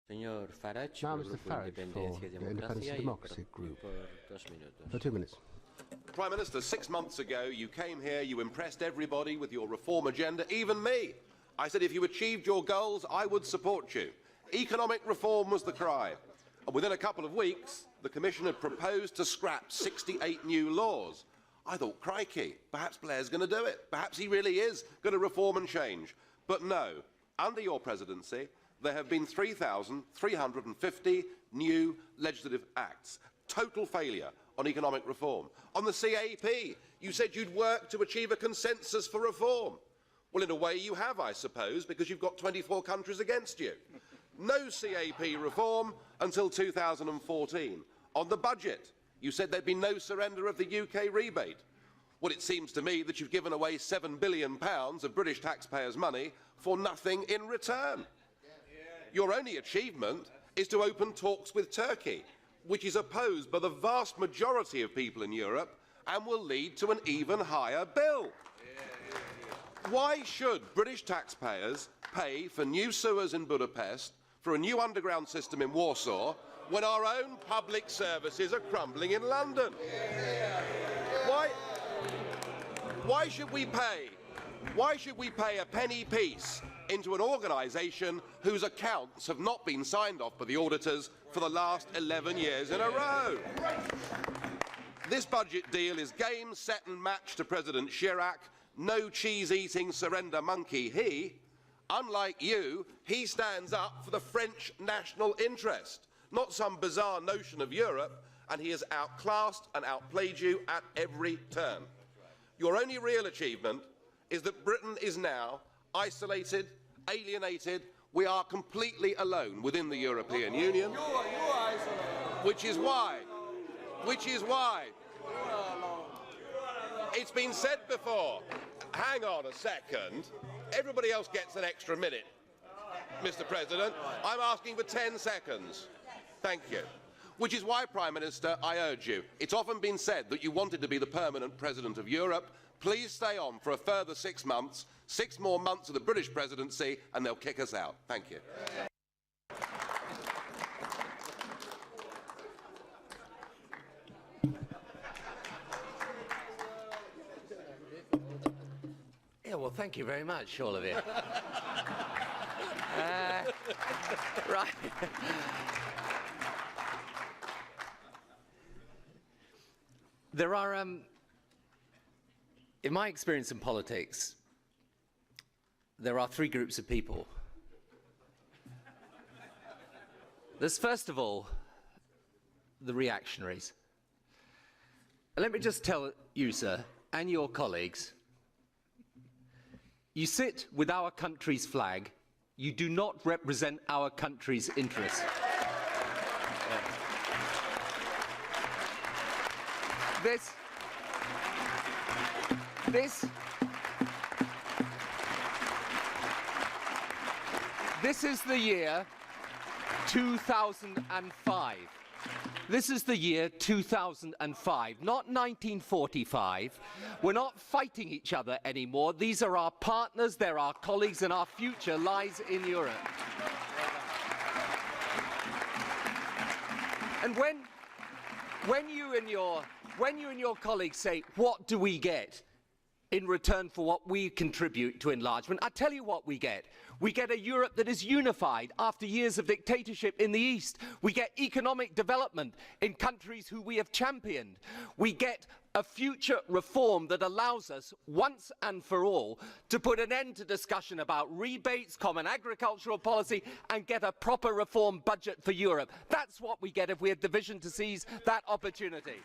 Señor Farage, Now, por Mr. Grupo Farage, for Independencia y the Independence Democracia, and y Democracy Group. por 2 minutos. For 2 minutes. Prime Minister, 6 months ago, you came here, you impressed everybody with your reform agenda, even me. I said if you achieved your goals, I would support you. Economic reform was the cry. And within a couple of weeks, the Commission had proposed to scrap 68 new laws. I thought, crikey, perhaps Blair's going to do it. Perhaps he really is going to reform and change. But no, under your presidency, there have been 3,350 new legislative acts. Total failure on economic reform. On the CAP, you said you'd work to achieve a consensus for reform. Well, in a way you have, I suppose, because you've got 24 countries against you. No CAP reform until 2014. On the budget, you said there'd be no surrender of the UK rebate. Well, it seems to me that you've given away £7 billion of British taxpayers' money for nothing in return. Your only achievement is to open talks with Turkey, which is opposed by the vast majority of people in Europe and will lead to an even higher bill. Why should British taxpayers pay for new sewers in Budapest, for a new underground system in Warsaw, when our own public services are crumbling in London? Why should we pay? Why should we pay a penny piece into an organisation whose accounts have not been signed off by the auditors for the last 11 years in a row? This budget deal is game, set and match to President Chirac. No cheese-eating surrender monkey he. Unlike you, he stands up for the French national interest, not some bizarre notion of Europe, and he has outclassed and outplayed you at every turn. Your only real achievement is that Britain is now isolated, alienated. We are completely alone within the European Union, which is why it's been said before. Hang on a second. Everybody else gets an extra minute, Mr. President. I'm asking for 10 seconds. Thank you. Which is why, Prime Minister, I urge you. It's often been said that you wanted to be the permanent President of Europe. Please stay on for a further 6 months, 6 more months of the British presidency, and they'll kick us out. Thank you. Yeah, well, thank you very much, all of you. Right. There are, in my experience in politics, there are 3 groups of people. There's, first of all, the reactionaries. And let me just tell you, sir, and your colleagues, you sit with our country's flag, you do not represent our country's interests. This is the year 2005. This is the year 2005, not 1945. We're not fighting each other anymore. These are our partners, they're our colleagues, and our future lies in Europe. And when you and your colleagues say, what do we get in return for what we contribute to enlargement? I tell you what we get. We get a Europe that is unified after years of dictatorship in the East. We get economic development in countries who we have championed. We get a future reform that allows us, once and for all, to put an end to discussion about rebates, common agricultural policy, and get a proper reform budget for Europe. That's what we get if we have the vision to seize that opportunity.